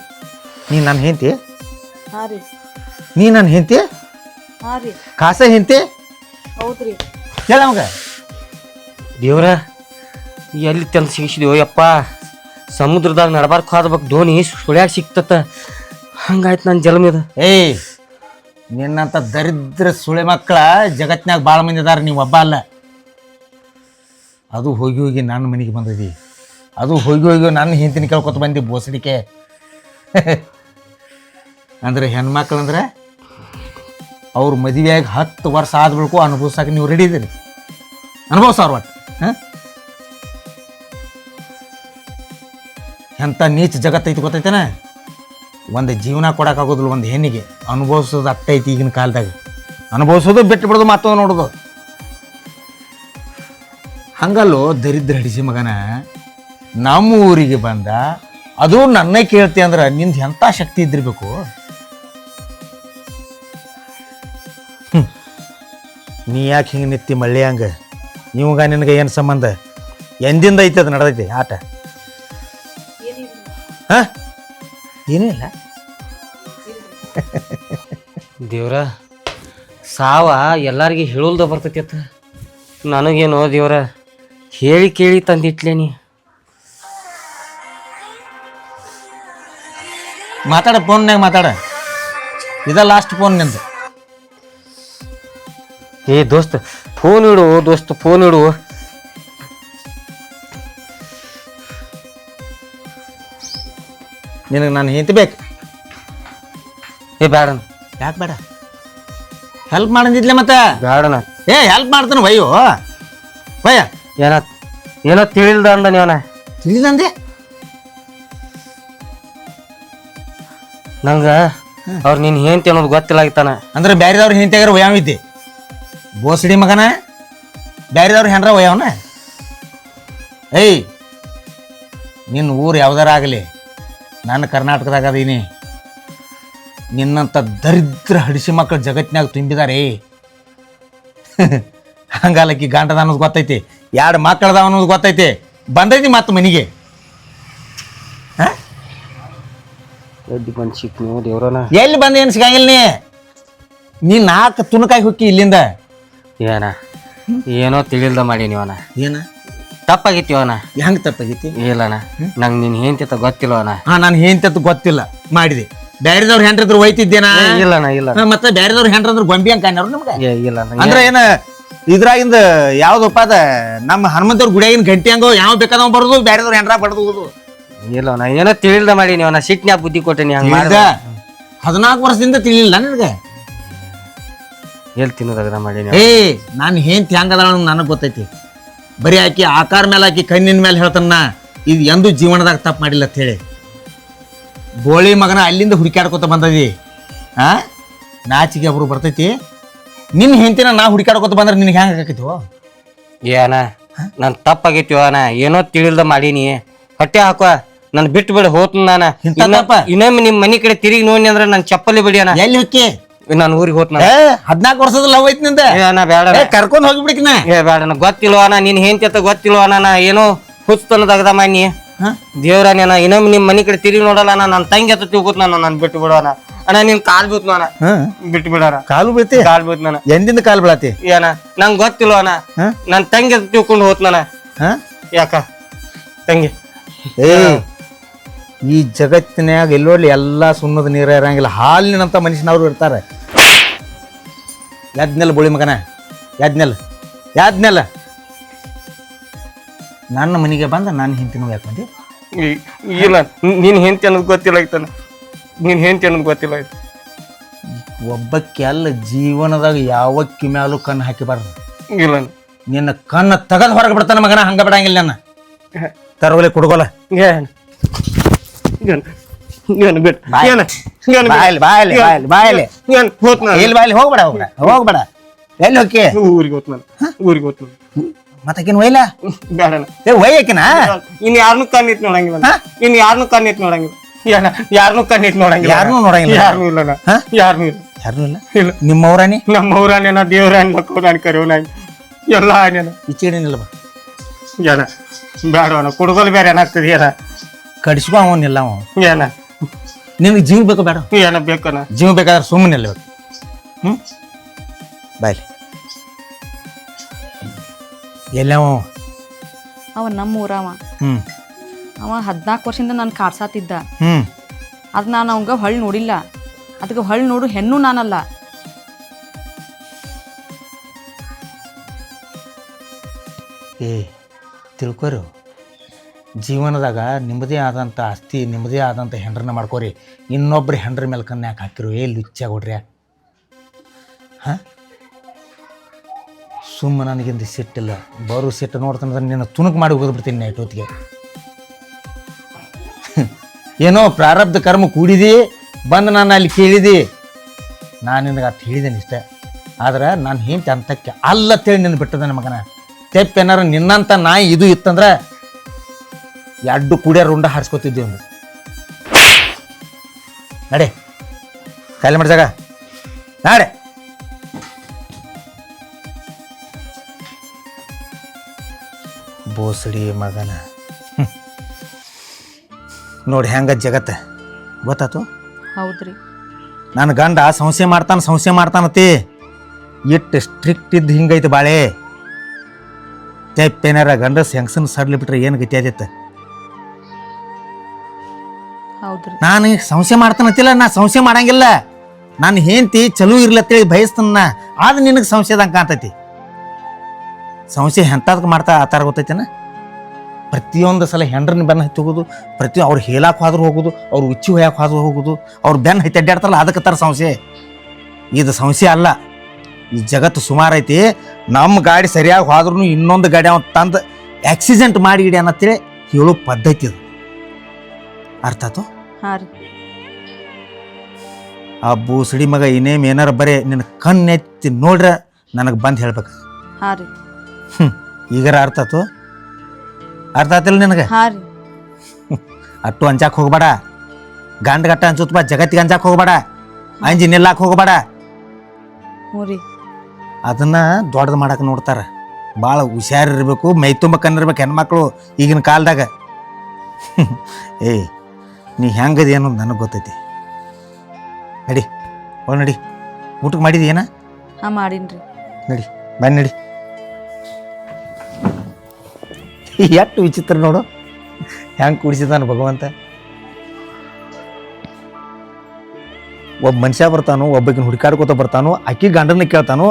ನೀ ನನ್ನ ಹೆಂಡತಿ? ಹಾಂ ರೀ. ನೀ ನನ್ನ ಹೆಂಡತಿ? ಹಾಂ ರೀ. ಕಾಸ ಹೆಂಡತಿ? ಹೌದ್ರಿ. ಹೇಳ ಅವಾಗ. ದೇವ್ರ ಎಲ್ಲಿ ತಂದು ಸಿಗಿಸಿದೆವು ಯಪ್ಪ. ಸಮುದ್ರದಾಗ ನಡಬಾರ್ಕ್ ಹೋದ್ಬೇಕು ದೋಣಿ ಸುಳ್ಯಾಗ ಸಿಕ್ತತ್ತ. ಹಂಗಾಯ್ತು ನನ್ನ ಜನ್ಮದ. ಏಯ್, ನಿನ್ನಂಥ ದರಿದ್ರ ಸುಳೆ ಮಕ್ಕಳ ಜಗತ್ನಾಗ ಭಾಳ ಮಂದಿ ಇದಾರೆ, ನೀವು ಒಬ್ಬ ಅಲ್ಲ. ಅದು ಹೋಗಿ ಹೋಗಿ ನನ್ನ ಮನೆಗೆ ಬಂದದಿ. ಅದು ಹೋಗಿ ಹೋಗಿ ನನ್ನ ಹೆಂಡತಿನ ಕೇಳ್ಕೊತ ಬಂದಿ ಬೋಸಡಿಕೆ. ಅಂದ್ರೆ ಹೆಣ್ಮಕ್ಳಂದ್ರೆ ಅವ್ರ ಮದುವೆಯಾಗಿ 10 ವರ್ಷ ಆದ ಬಳಿಕು ಅನುಭವಿಸಕ್ಕೆ ನೀವು ರೆಡಿ ಇದ್ದೀರಿ. ಅನುಭವಿಸೋರು ಒಟ್ಟು. ಹಾಂ, ಎಂಥ ನೀಚ ಜಗತ್ತೈತಿ ಗೊತ್ತೈತೇನ? ಒಂದು ಜೀವನ ಕೊಡೋಕ್ಕಾಗೋದಿಲ್ಲ ಒಂದು ಹೆಣ್ಣಿಗೆ. ಅನುಭವಿಸೋದು ಅಟ್ಟೈತಿ ಈಗಿನ ಕಾಲದಾಗ. ಅನುಭವಿಸೋದು ಬಿಟ್ಟು ಬಿಡೋದು ಮತ್ತೊಂದು ನೋಡೋದು. ಹಂಗಲ್ಲೋ ದರಿದ್ರ ಹಿಡಿಸಿ ಮಗನ, ನಮ್ಮ ಊರಿಗೆ ಬಂದ ಅದು ನನ್ನ ಕೇಳ್ತಿ ಅಂದ್ರೆ ನಿಂದು ಎಂಥ ಶಕ್ತಿ ಇದ್ದಿರ್ಬೇಕು. ನೀ ಯಾಕೆ ಹಿಂಗೆ ನಿತ್ತಿ ಮಳ್ಳಿ ಹಂಗೆ? ಇವಾಗ ನಿನಗೆ ಏನು ಸಂಬಂಧ? ಎಂದಿಂದ ಐತೆ ಅದು ನಡೆದೈತಿ ಆಟ? ಹಾಂ, ಏನೂ ಇಲ್ಲ. ದೇವ್ರ ಸಾವ ಎಲ್ಲಾರ್ಗಿ ಹೇಳಲ್ದ ಬರ್ತೈತಿ ಅತ್ತ. ನನಗೇನೋ ದೇವ್ರ ಹೇಳಿ ಕೇಳಿ ತಂದಿಟ್ಲೇನಿ. ಮಾತಾಡ, ಫೋನ್ಯಾಗ ಮಾತಾಡ. ಇದ ಲಾಸ್ಟ್ ಫೋನ್ ನಿಂದು. ಏ ದೋಸ್ತ ಫೋನ್ ಇಡು, ದೋಸ್ತ ಫೋನ್ ಇಡು. ನಿನಗೆ ನಾನು ಹೆಂಡತಿ ಬೇಕು? ಏ ಬೇಡ. ಯಾಕೆ ಬೇಡ? ಹೆಲ್ಪ್ ಮಾಡಂದಿದ್ಲೆ ಮತ್ತೆ? ಬೇಡಣ. ಏ ಹೆಲ್ಪ್ ಮಾಡ್ತಾನೆ ವಯ್ಯೋ ವಯ್ಯ. ಏನೋ ತಿಳಿಲ್ದ ಅಂದ ನೀವನ. ತಿಳಿದಂದೆ? ನಂಗೆ ಅವ್ರು ನೀನು ಹೆಂಡ್ತಿ ಅನ್ನೋದು ಗೊತ್ತಿಲ್ಲ ಆಗ್ತಾನ. ಅಂದ್ರೆ ಬ್ಯಾರಿದವ್ರು ಹೆಂಡತಿಯಾಗಾರ ವಯಾವಿದ್ದೆ ಬೋಸಡಿ ಮಗನ. ಬ್ಯಾರಿದವ್ರು ಹೆಂಡ್ರ ವಯವನ? ಏಯ್, ನಿನ್ನ ಊರು ಯಾವ್ದಾರ ಆಗಲಿ, ನಾನು ಕರ್ನಾಟಕದಾಗ ಅದೀನಿ. ನಿನ್ನಂಥ ದರಿದ್ರ ಹಡಿಸಿ ಮಕ್ಕಳು ಜಗತ್ತಿನಾಗ ತುಂಬಿದ್ದಾರೆ. ಹಂಗಾಲಕ್ಕಿ ಗಂಟದ ಅನ್ನೋದು ಗೊತ್ತೈತಿ, 2 ಮಕ್ಕಳದ ಅನ್ನೋದು ಗೊತ್ತೈತಿ. ಬಂದೈತಿ ಮತ್ತೆ ಮನೆಗೆ. ಎದ್ದು ಬಂದು ಸಿಕ್ ನೀವು ದೇವ್ರನ. ಎಲ್ಲಿ ಬಂದು ಏನು ಸಿಗಂಗಿಲ್ಲ. ನೀ 4 ತುಣಕಾಯಿ ಹೊಕ್ಕಿ ಇಲ್ಲಿಂದ. ಏನ ಏನೋ ತಿಳಿಲ್ದ ಮಾಡಿ ನೀವನ. ಏನ ತಪ್ಪಾಗಿತ್ತೀವನ? ಹೆಂಗೆ ತಪ್ಪಾಗೈತಿ? ಇಲ್ಲಣ್ಣ, ನಂಗೆ ನಿನ್ನ ಹೆಂಡ್ತಿ ಗೊತ್ತಿಲ್ಲವನ. ಹಾಂ, ನಾನು ಹೆಂಡತಿ ಗೊತ್ತಿಲ್ಲ ಮಾಡಿದೆ. ಬ್ಯಾರಿದವ್ರು ಹೆಂಡ್ರಿದ್ರು ಒಯ್ತಿದ್ದೇನಾ? ಇಲ್ಲಣ್ಣ ಇಲ್ಲ. ಮತ್ತೆ ಬ್ಯಾರಿದವ್ರು ಹೆಂಡ್ರಂದ್ರೆ ಗೊಂಬಿ ಹಂಗೆ ಕಾಣ್ಯಾರ ನಮ್ಗೆ. ಇಲ್ಲ ಅಂದ್ರೆ ಏನ ಇದ್ರಾಗಿಂದ ಯಾವ್ದಪ್ಪ ಅದ ನಮ್ಮ ಹನುಮಂತವ್ರ ಗುಡಿಯಾಗಿನ ಗಂಟೆ ಹಂಗೋ ಯಾವ ಬೇಕಾದವ್ ಬರೋದು, ಬ್ಯಾರಿದವ್ರು ಹೆಂಡ್ರ ಬಡ್ದು. ಇಲ್ಲವನ ಏನೋ ತಿಳಿಲ್ದ ಮಾಡಿ ನೀವನ. ಸಿಟ್ನ್ಯಾಗ ಬುದ್ಧಿ ಕೊಟ್ಟೆ. ಹಂಗ 14 ವರ್ಷದಿಂದ ತಿಳಿಲಿಲ್ಲ ನನಗೆ. ಎಲ್ಲಿ ತಿನ್ನೋದಾಗ ಮಾಡಿ. ಏ, ನಾನು ಹೆಂಡ್ತಿ ಹೆಂಗದ ನನಗೆ ಗೊತ್ತೈತಿ. ಬರೀ ಆಕಿ ಆಕಾರ ಮೇಲೆ ಆಕಿ ಕಣ್ಣಿನ ಮೇಲೆ ಹೇಳ್ತಾನ ಇದು ಎಂದೂ ಜೀವನದಾಗ ತಪ್ಪು ಮಾಡಿಲ್ಲ ಅಂತ ಹೇಳಿ. ಬೋಳಿ ಮಗನ ಅಲ್ಲಿಂದ ಹುಡುಕಾಡ್ಕೊತ ಬಂದದಿ. ಹಾಂ, ನಾಚಿಗೆ ಒಬ್ರು ಬರ್ತೈತಿ. ನಿನ್ನ ಹೆಂಡ್ತಿನ ನಾ ಹುಡುಕಾಡ್ಕೊತ ಬಂದ್ರೆ ನಿನಗೆ ಹೆಂಗೆ ಆಕೈತಿವೋ? ಏನ ನಾನು ತಪ್ಪಾಗೈತಿವ ಅಣ್ಣ. ಏನೋ ತಿಳಿಲ್ದ ಮಾಡೀನಿ. ಹೊಟ್ಟೆ ಹಾಕುವ ನಾನು ಬಿಟ್ಟು ಬಿಡ ಹೋತ್. ನಾನು ಇನ್ನೊಮ್ಮೆ ನಿಮ್ಮ ಮನೆ ಕಡೆ ತಿರುಗಿ ನೋಡಿ ಅಂದ್ರೆ ನಾನು ಚಪ್ಪಲಿ ಬಿಡಿ ಅಣ್ಣ. ಎಲ್ಲಿ ಹೊಕ್ಕಿ? ನಾನು ಊರಿಗೆ ಹೋತ್. 14 ವರ್ಷದ ಲವ್ ಐತಿ ನಿಂದ. ಅಣ್ಣ ಬೇಡ, ಕರ್ಕೊಂಡು ಹೋಗಿಬಿಡಿಕಿನ. ಏ ಬೇಡ, ಗೊತ್ತಿಲ್ವ ಅಣ್ಣ. ನೀನ್ ಹೆಂಡ್ತಿ ಗೊತ್ತಿಲ್ವ ಅಣ್ಣ. ನಾ ಏನೋ ಹುಚ್ಚತನದಾಗದ ಮಾಡಿ ದೇವ್ರ ನೀನ ಇನ್ನೊಮ್ಮೆ ನಿಮ್ಮ ಮನೆ ಕಡೆ ತಿರುಗಿ ನೋಡಲ್ಲ. ನನ್ನ ತಂಗಿ ಹತ್ತ ತಿಳ್ಕೊತ್ ನಾನು ಬಿಟ್ಟು ಬಿಡೋಣ ಅಣ್ಣ. ನಿನ್ ಕಾಲ್ ಬೀತ್ ಅಣ್ಣ, ಬಿಟ್ಟು ಬಿಡೋಣ. ಕಾಲು ಬೀಳ್ತಿ? ಕಾಲ್ ಬೀತ್ ನಾನು. ಎಂದಿಂದ ಕಾಲು ಬೀಳತಿ? ಏನ ನಂಗೆ ಗೊತ್ತಿಲ್ವ ಅಣ್ಣ. ನನ್ನ ತಂಗಿ ಹತ್ತ ತಿಳ್ಕೊಂಡು ಹೋತ್ ನಾನು. ಯಾಕ ತಂಗಿ? ಏ, ಈ ಜಗತ್ತಿನಾಗ ಎಲ್ಲೋಡ್ಲಿ ಎಲ್ಲ ಸುಣ್ಣದ ನೀರ ಇರಂಗಿಲ್ಲ. ಹಾಲಿನಂತ ಮನುಷ್ಯನವ್ರು ಇರ್ತಾರೆ. ಯಾದ್ನೆಲ್ಲ ಬೋಳಿ ಮಗನ, ಯಾದ್ನೆಲ್ಲ ನನ್ನ ಮನೆಗೆ ಬಂದ ನಾನು ಹೆಂಡ್ತಿನೂ ಯಾಕಂದೆ? ಇಲ್ಲ, ನೀನ್ ಹೆಂಡ್ತಿ ಅನ್ನೋದು ಗೊತ್ತಿಲ್ಲ ಆಯ್ತಾನ. ನೀನ್ ಹೆಂಡ್ತಿ ಅನ್ನೋದು ಗೊತ್ತಿಲ್ಲ ಆಯ್ತು. ಒಬ್ಬಕ್ಕೆ ಅಲ್ಲ ಜೀವನದಾಗ ಯಾವಕ್ಕಿ ಮ್ಯಾಲೂ ಕಣ್ಣು ಹಾಕಿಬಾರ್ದು. ಇಲ್ಲ, ನಿನ್ನ ಕಣ್ಣು ತೆಗೆದು ಹೊರಗೆ ಬಿಡ್ತಾನ ಮಗನ. ಹಂಗ ಬಿಡಂಗಿಲ್ಲ ನನ್ನ. ತರವಲೆ ಕುಡ್ಗೋಲ. ಹೋಗ್ಬೇಡ. ಎಲ್ಲಿ ಹೋಗಿ? ಊರಿಗೆ ಹೋತ್ ಮತ್ತಕೇನು ಒಯ್ಲ? ಬೇಡ. ಒಯ್ಯಕಿನ ಇನ್ ಯಾರನ್ನು ಕಣ್ಣಿಟ್ ನೋಡಂಗಿಲ್ಲ. ಯಾರನ್ನು ಕಣ್ಣಿಟ್ ನೋಡಂಗಿಲ್ಲ. ಯಾರನ್ನೂ ನೋಡಂಗಿಲ್ಲ. ಯಾರನ್ನೂ ಇಲ್ಲ. ಯಾರನ್ನೂ ಇಲ್ಲ. ನಿಮ್ಮವ್ರಾನಿ? ನಮ್ಮವ್ರಾನೇ. ನಾ ದೇವ್ರಾನಿ ಕರೆಯೋ. ಎಲ್ಲ ನೀನು ಈಚೆಗೇನಿಲ್ಲ ಬಾ ಏನ ಬೇಡವನ ಕುಡ್ದಲ್ ಬೇರೆ ಏನಾಗ್ತದೆ ಏನ ಕಡಿಸ್ಕೊ ಅವನಿಲ್ಲ ಅವ ಏನ ನಿನಗೆ ಜೀವ ಬೇಕು ಬೇಡ ಏನ ಬೇಕನ ಜೀವ ಬೇಕಾದ್ರೆ ಸುಮ್ಮನೆ ನಿಲ್ಲಬೇಕು ಹ್ಞೂ ಬಾಯ್ಲಿ ಎಲ್ಲವ ಅವ ನಮ್ಮ ಊರವ. ಹ್ಞೂ ಅವ 14 ವರ್ಷದಿಂದ ನಾನು ಕಾಡ್ಸಾತಿದ್ದ. ಹ್ಞೂ ಅದು ನಾನು ಅವಂಗ ಹೊಳ್ಳಿ ನೋಡಿಲ್ಲ. ಅದಕ್ಕೆ ಹೊಳ್ಳಿ ನೋಡು ಹೆಣ್ಣು ನಾನಲ್ಲ. ಏ ತಿಳ್ಕೊರು, ಜೀವನದಾಗ ನಿಮ್ಮದೇ ಆದಂಥ ಆಸ್ತಿ ನಿಮ್ಮದೇ ಆದಂಥ ಹೆಂಡ್ರನ್ನ ಮಾಡ್ಕೋರಿ. ಇನ್ನೊಬ್ರ ಹೆಂಡ್ರ ಮೇಲೆ ಕಣ್ಣು ಯಾಕೆ ಹಾಕಿರು? ಏ ಲುಚ್ಚಾಗೊಡ್ರಿ. ಹಾಂ ಸುಮ್ಮ ನನಗಿಂದ ಸಿಟ್ಟಿಲ್ಲ. ಬರೋ ಸಿಟ್ಟು ನೋಡ್ತಾನೆ ನಿನ್ನ ತುಣುಕು ಮಾಡಿ ಹೋಗಿದ್ಬಿಡ್ತೀನಿ ನೈಟ್ ಹೊತ್ತಿಗೆ. ಏನೋ ಪ್ರಾರಬ್ಧ ಕರ್ಮ ಕೂಡಿದಿ ಬಂದು ನಾನು ಅಲ್ಲಿ ಕೇಳಿದಿ. ನಾನು ನಿನಗೆ ಅಷ್ಟು ಹೇಳಿದ್ದೇನೆ ಇಷ್ಟೇ. ಆದ್ರೆ ನಾನು ಹೆಂಡ್ತಿ ಅಂತಕ್ಕೆ ಅಲ್ಲತ್ತೇಳಿ ನಿನ್ನ ಬಿಟ್ಟದ ಮಗನ. ತೆಪ್ಪೇನಾರು ನಿನ್ನಂಥ ನಾಯಿ ಇದು ಇತ್ತಂದ್ರೆ ಎರಡು ಕುಡಿಯ ರುಂಡ ಹಾರಿಸ್ಕೊತಿದ್ವಿ ಒಂದು. ನಡೆ ಖಾಲಿ ಮಾಡ್ಸಾಗ ನಾಡೆ. ಬೋಸಡಿ ಮಗನ. ನೋಡಿ ಹೆಂಗ ಜಗತ್ತ ಗೊತ್ತಾತು. ಹೌದ್ರಿ. ನನ್ನ ಗಂಡ ಸಂಶಯ ಮಾಡ್ತಾನತಿ. ಇಟ್ಟು ಸ್ಟ್ರಿಕ್ಟ್ ಇದ್ದು ಹಿಂಗೈತೆ ಬಾಳೆ. ತೆಪ್ಪೇನಾರ ಗಂಡ ಹೆಂಗಸನ್ ಸಡ್ಲಿ ಬಿಟ್ರೆ ಏನು ಗತಿ ಆದಿತ್ತ? ಹೌದ್ರಿ. ನಾನು ಸಂಶಯ ಮಾಡ್ತಾನತ್ತಿಲ್ಲ, ನಾ ಸಂಶಯ ಮಾಡಂಗಿಲ್ಲ. ನಾನು ಹೆಂಡ್ತಿ ಚಲೋ ಇರ್ಲತ್ತೇಳಿ ಬಯಸ್ತಾನ. ಆದ್ರೆ ನಿನಗೆ ಸಂಶಯದಂಗೆ ಕಾಣ್ತೈತಿ. ಸಂಶಯ ಎಂಥದಕ್ಕೆ ಮಾಡ್ತಾ ಆತಾರ ಗೊತ್ತೈತೇನ? ಪ್ರತಿಯೊಂದು ಸಲ ಹೆಂಡ್ರನ್ನ ಬೆನ್ನ ಹತ್ತಿ ಹೋಗೋದು, ಅವ್ರು ಹೇಳಕ್ಕೆ ಹೋದ್ರು ಹೋಗೋದು, ಅವ್ರು ಉಚ್ಚಿ ಹೊಯ್ಯಕ್ಕೆ ಹೋದ್ರು ಹೋಗೋದು, ಅವ್ರು ಬೆನ್ನ ಹತ್ತಿ ಅಡ್ಡಾಡ್ತಾರಲ್ಲ ಅದಕ್ಕೆ ತರ ಸಂಶಯ. ಇದು ಸಂಶಯ ಅಲ್ಲ. ಈ ಜಗತ್ತು ಸುಮಾರು ಐತಿ. ನಮ್ಮ ಗಾಡಿ ಸರಿಯಾಗಿ ಹೋದ್ರೂ ಇನ್ನೊಂದು ಗಾಡಿ ಅವ್ನು ತಂದು ಆಕ್ಸಿಡೆಂಟ್ ಮಾಡಿ ಇಡಿ ಅನ್ನತ್ತೇಳಿ ಹೇಳೋ ಪದ್ಧತಿ ಅದು. ಅರ್ಥ ಆಯ್ತು? ಹಾಂ ರೀ. ಆ ಬೂಸಡಿ ಮಗ ಇನ್ನೇಮ್ ಏನಾರ ಬರೀ ನಿನ್ನ ಕಣ್ಣೆತ್ತಿ ನೋಡ್ರೆ ನನಗೆ ಬಂದು ಹೇಳ್ಬೇಕು. ಹಾಂ ರೀ. ಈಗಾರ ಅರ್ಥ ಆಯ್ತು? ಅರ್ಥ ಆಯ್ತಿಲ್ಲ ನಿನಗೆ? ಹಾಂ ರೀ. ಅಟ್ಟು ಅಂಜಾಕ್ ಹೋಗ್ಬೇಡ. ಗಂಡ ಗಟ್ಟ ಅನ್ಸುತ್ತ ಬಾ, ಜಗತ್ತಿಗೆ ಅಂಜಾಕ್ ಹೋಗ್ಬೇಡ. ಅಂಜಿ ನಿಲ್ಲಾಕ್ ಹೋಗ್ಬೇಡ. ಹ್ಞೂ ರೀ. ಅದನ್ನ ದೊಡ್ಡದು ಮಾಡಕ್ಕೆ ನೋಡ್ತಾರೆ. ಭಾಳ ಹುಷಾರಿರ್ಬೇಕು, ಮೈ ತುಂಬ ಕಣ್ಣಿರ್ಬೇಕು ಹೆಣ್ಮಕ್ಳು ಈಗಿನ ಕಾಲದಾಗ. ಏಯ್ ನೀ ಹೆಂಗದಿ ಏನು ನನಗೆ ಗೊತ್ತೈತಿ. ನಡಿ ಒಳ್ ನಡಿ. ಊಟಕ್ಕೆ ಮಾಡಿದಿ ಏನ? ಹಾಂ ಮಾಡೀನಿ. ನಡಿ ಬನ್ನಿ ನಡಿ. ಎಷ್ಟು ವಿಚಿತ್ರ ನೋಡು ಹೆಂಗೆ ಕೂಡಿಸಿದಾನ ಭಗವಂತ. ಒಬ್ಬ ಮನುಷ್ಯ ಬರ್ತಾನು, ಒಬ್ಬಕಿನ ಹುಡುಕಾಡ್ಕೋತ ಬರ್ತಾನು, ಅಕ್ಕಿ ಗಂಡನ ಕೇಳ್ತಾನು,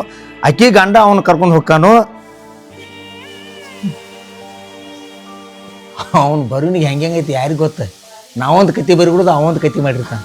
ಅಕ್ಕಿ ಗಂಡ ಅವನು ಕರ್ಕೊಂಡು ಹೋಗ್ತಾನು. ಅವನು ಬರುನಿಗೆ ಹೆಂಗೈತಿ ಯಾರಿಗೆ ಗೊತ್ತ? ನಾವೊಂದು ಕತಿ ಬರಿಬಿಡೋದು, ಅವೊಂದು ಕತಿ ಮಾಡಿರ್ತಾನೆ.